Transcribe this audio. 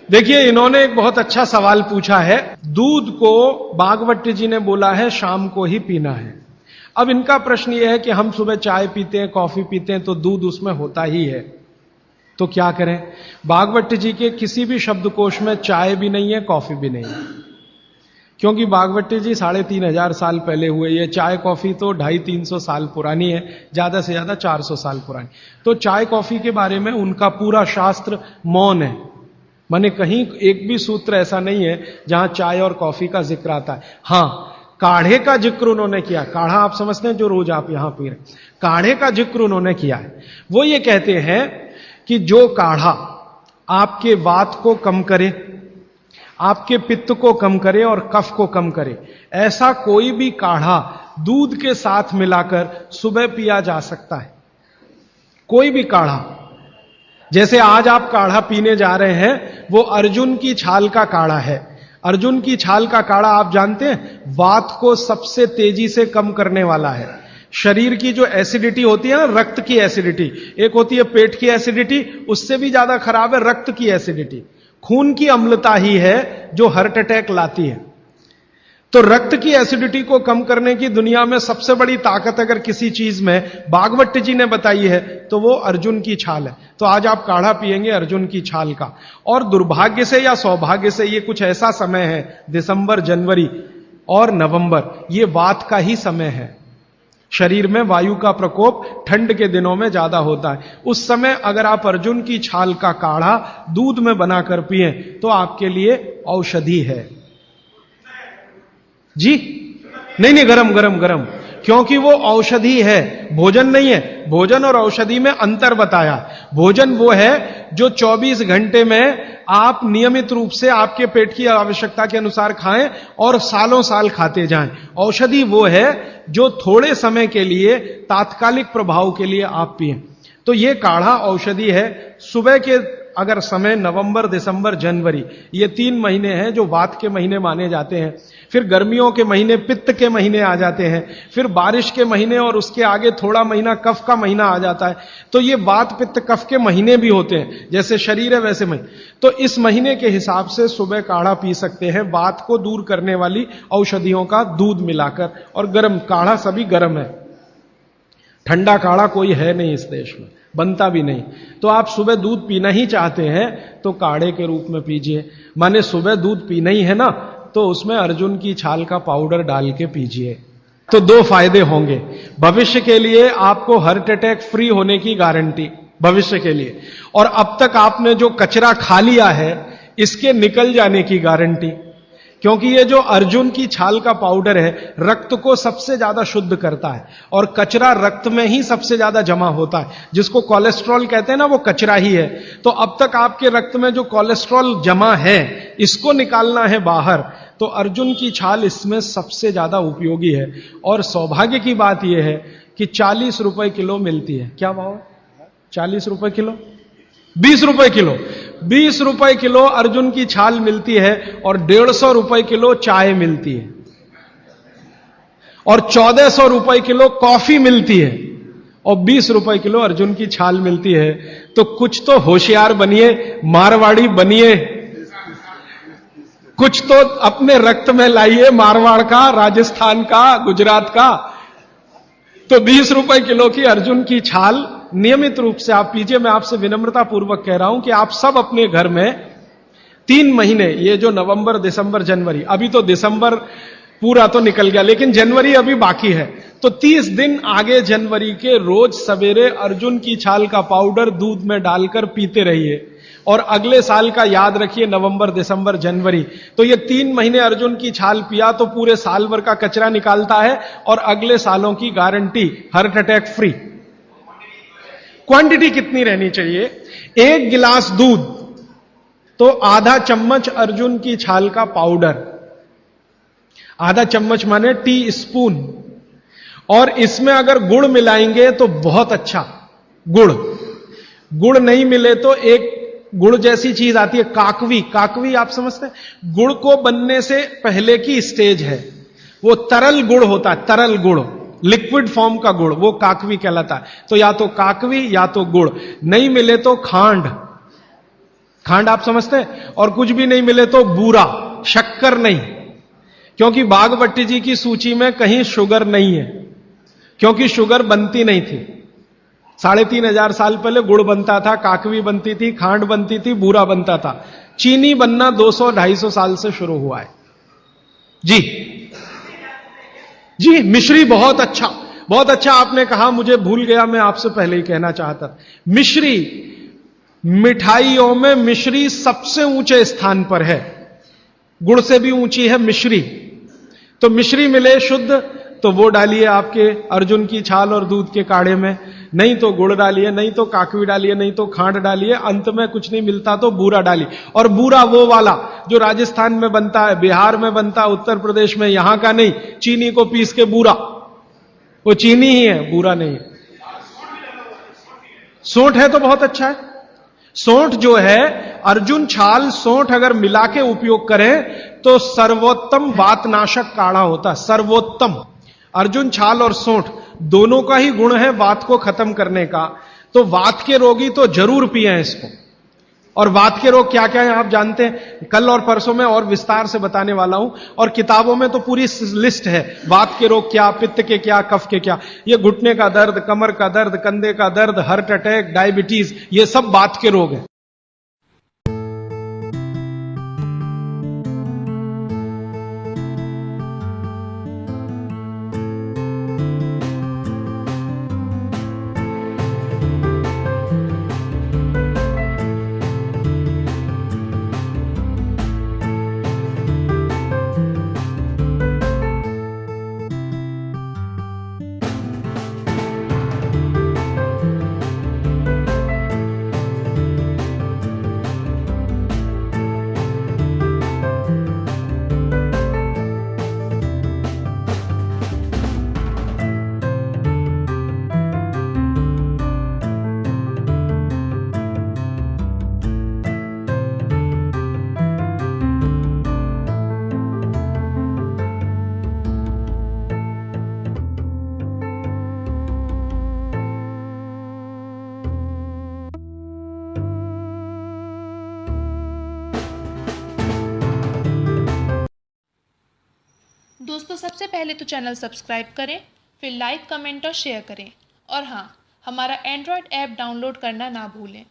देखिए, इन्होंने एक बहुत अच्छा सवाल पूछा है। दूध को भागवत जी ने बोला है शाम को ही पीना है। अब इनका प्रश्न यह है कि हम सुबह चाय पीते हैं, कॉफी पीते हैं, तो दूध उसमें होता ही है, तो क्या करें? भागवत जी के किसी भी शब्दकोश में चाय भी नहीं है, कॉफी भी नहीं है, क्योंकि भागवत जी 3500 साल पहले हुए। ये चाय कॉफी तो 250-300 साल पुरानी है, ज्यादा से ज्यादा 400 साल पुरानी। तो चाय कॉफी के बारे में उनका पूरा शास्त्र मौन है, माने कहीं एक भी सूत्र ऐसा नहीं है जहां चाय और कॉफी का जिक्र आता है। हां, काढ़े का जिक्र उन्होंने किया। काढ़ा आप समझते हैं, जो रोज आप यहां पी रहे, काढ़े का जिक्र उन्होंने किया है। वो ये कहते हैं कि जो काढ़ा आपके वात को कम करे, आपके पित्त को कम करे और कफ को कम करे, ऐसा कोई भी काढ़ा दूध के साथ मिलाकर सुबह पिया जा सकता है। कोई भी काढ़ा, जैसे आज आप काढ़ा पीने जा रहे हैं, वो अर्जुन की छाल का काढ़ा है। अर्जुन की छाल का काढ़ा आप जानते हैं, वात को सबसे तेजी से कम करने वाला है। शरीर की जो एसिडिटी होती है ना, रक्त की एसिडिटी, एक होती है पेट की एसिडिटी, उससे भी ज्यादा खराब है रक्त की एसिडिटी। खून की अम्लता ही है जो हार्ट अटैक लाती है। तो रक्त की एसिडिटी को कम करने की दुनिया में सबसे बड़ी ताकत अगर किसी चीज में भागवत जी ने बताई है तो वो अर्जुन की छाल है। तो आज आप काढ़ा पिएंगे अर्जुन की छाल का। और दुर्भाग्य से या सौभाग्य से ये कुछ ऐसा समय है, दिसंबर, जनवरी और नवंबर, ये वात का ही समय है। शरीर में वायु का प्रकोप ठंड के दिनों में ज्यादा होता है। उस समय अगर आप अर्जुन की छाल का काढ़ा दूध में बनाकर पिए तो आपके लिए औषधि है। जी नहीं, गरम गरम गरम, क्योंकि वो औषधि है, भोजन नहीं है। भोजन और औषधि में अंतर बताया। भोजन वो है जो 24 घंटे में आप नियमित रूप से आपके पेट की आवश्यकता के अनुसार खाएं और सालों साल खाते जाएं। औषधि वो है जो थोड़े समय के लिए, तात्कालिक प्रभाव के लिए आप पिएं। तो ये काढ़ा औषधि है। सुबह के अगर समय नवंबर, दिसंबर, जनवरी, ये 3 महीने हैं जो वात के महीने माने जाते हैं। फिर गर्मियों के महीने पित्त के महीने आ जाते हैं। फिर बारिश के महीने और उसके आगे थोड़ा महीना कफ का महीना आ जाता है। तो ये वात पित्त कफ के महीने भी होते हैं, जैसे शरीर है वैसे महीने। तो इस महीने के हिसाब से सुबह काढ़ा पी सकते हैं, वात को दूर करने वाली औषधियों का दूध मिलाकर। और गर्म काढ़ा सभी गर्म है, ठंडा काढ़ा कोई है नहीं इस देश में, बनता भी नहीं। तो आप सुबह दूध पीना ही चाहते हैं तो काढ़े के रूप में पीजिए। माने सुबह दूध पीना ही है ना, तो उसमें अर्जुन की छाल का पाउडर डाल के पीजिए। तो 2 फायदे होंगे। भविष्य के लिए आपको हार्ट अटैक फ्री होने की गारंटी, भविष्य के लिए। और अब तक आपने जो कचरा खा लिया है इसके निकल जाने की गारंटी, क्योंकि ये जो अर्जुन की छाल का पाउडर है रक्त को सबसे ज्यादा शुद्ध करता है। और कचरा रक्त में ही सबसे ज्यादा जमा होता है, जिसको कोलेस्ट्रॉल कहते हैं ना, वो कचरा ही है। तो अब तक आपके रक्त में जो कोलेस्ट्रॉल जमा है इसको निकालना है बाहर, तो अर्जुन की छाल इसमें सबसे ज्यादा उपयोगी है। और सौभाग्य की बात यह है कि 40 रुपए किलो मिलती है। क्या भाव है? 40 रुपए किलो, 20 रुपए किलो, 20 रुपए किलो अर्जुन की छाल मिलती है। और 150 रुपए किलो चाय मिलती है। और 1400 रुपए किलो कॉफी मिलती है। और 20 रुपए किलो अर्जुन की छाल मिलती है। तो कुछ तो होशियार बनिए, मारवाड़ी बनिए, कुछ तो अपने रक्त में लाइए, मारवाड़ का, राजस्थान का, गुजरात का। तो 20 रुपए किलो की अर्जुन की छाल नियमित रूप से आप पीजिए। मैं आपसे विनम्रता पूर्वक कह रहा हूं कि आप सब अपने घर में 3 महीने, ये जो नवंबर, दिसंबर, जनवरी, अभी तो दिसंबर पूरा तो निकल गया लेकिन जनवरी अभी बाकी है, तो 30 दिन आगे जनवरी के रोज सवेरे अर्जुन की छाल का पाउडर दूध में डालकर पीते रहिए। और अगले साल का याद रखिए, नवंबर, दिसंबर, जनवरी, तो ये 3 महीने अर्जुन की छाल पिया तो पूरे साल भर का कचरा निकालता है। और अगले सालों की guarantee, heart attack free. Quantity कितनी रहनी चाहिए? 1 गिलास दूध तो आधा चम्मच अर्जुन की छाल का पाउडर, आधा चम्मच माने टी स्पून। और इसमें अगर गुड़ मिलाएंगे तो बहुत अच्छा। गुड़ नहीं मिले तो एक गुड़ जैसी चीज आती है, काकवी। काकवी आप समझते हैं? गुड़ को बनने से पहले की स्टेज है, वो तरल गुड़ होता है, तरल गुड़, लिक्विड फॉर्म का गुड़, वो काकवी कहलाता है। तो या तो काकवी या तो गुड़, नहीं मिले तो खांड। खांड आप समझते हैं? और कुछ भी नहीं मिले तो बूरा, शक्कर नहीं, क्योंकि बागभट्टी जी की सूची में कहीं शुगर नहीं है, क्योंकि शुगर बनती नहीं थी। 3500 साल पहले गुड़ बनता था, काकवी बनती थी, खांड बनती थी, बूरा बनता था। चीनी बनना 200-250 साल से शुरू हुआ है। जी जी, मिश्री बहुत अच्छा, बहुत अच्छा आपने कहा, मुझे भूल गया, मैं आपसे पहले ही कहना चाहता था। मिश्री, मिठाइयों में मिश्री सबसे ऊंचे स्थान पर है, गुड़ से भी ऊंची है मिश्री। तो मिश्री मिले शुद्ध तो वो डालिए आपके अर्जुन की छाल और दूध के काढ़े में, नहीं तो गुड़ डालिए, नहीं तो काकवी डालिए, नहीं तो खांड डालिए, अंत में कुछ नहीं मिलता तो बूरा डालिए। और बूरा वो वाला जो राजस्थान में बनता है, बिहार में बनता है, उत्तर प्रदेश में, यहां का नहीं, चीनी को पीस के बूरा, वो चीनी ही है, बूरा नहीं है। सोंठ है तो बहुत अच्छा है। सोंठ जो है, अर्जुन छाल सोंठ अगर मिला के उपयोग करें तो सर्वोत्तम वातनाशक काढ़ा होता है, सर्वोत्तम। अर्जुन छाल और सोंठ दोनों का ही गुण है वात को खत्म करने का, तो वात के रोगी तो जरूर पिए इसको। और वात के रोग क्या क्या है आप जानते हैं, कल और परसों में और विस्तार से बताने वाला हूं, और किताबों में तो पूरी लिस्ट है, वात के रोग क्या, पित्त के क्या, कफ के क्या। ये घुटने का दर्द, कमर का दर्द, कंधे का दर्द, हार्ट अटैक, डायबिटीज, ये सब वात के रोग हैं। दोस्तों, सबसे पहले तो चैनल सब्सक्राइब करें, फिर लाइक, कमेंट और शेयर करें। और हाँ, हमारा एंड्रॉयड ऐप डाउनलोड करना ना भूलें।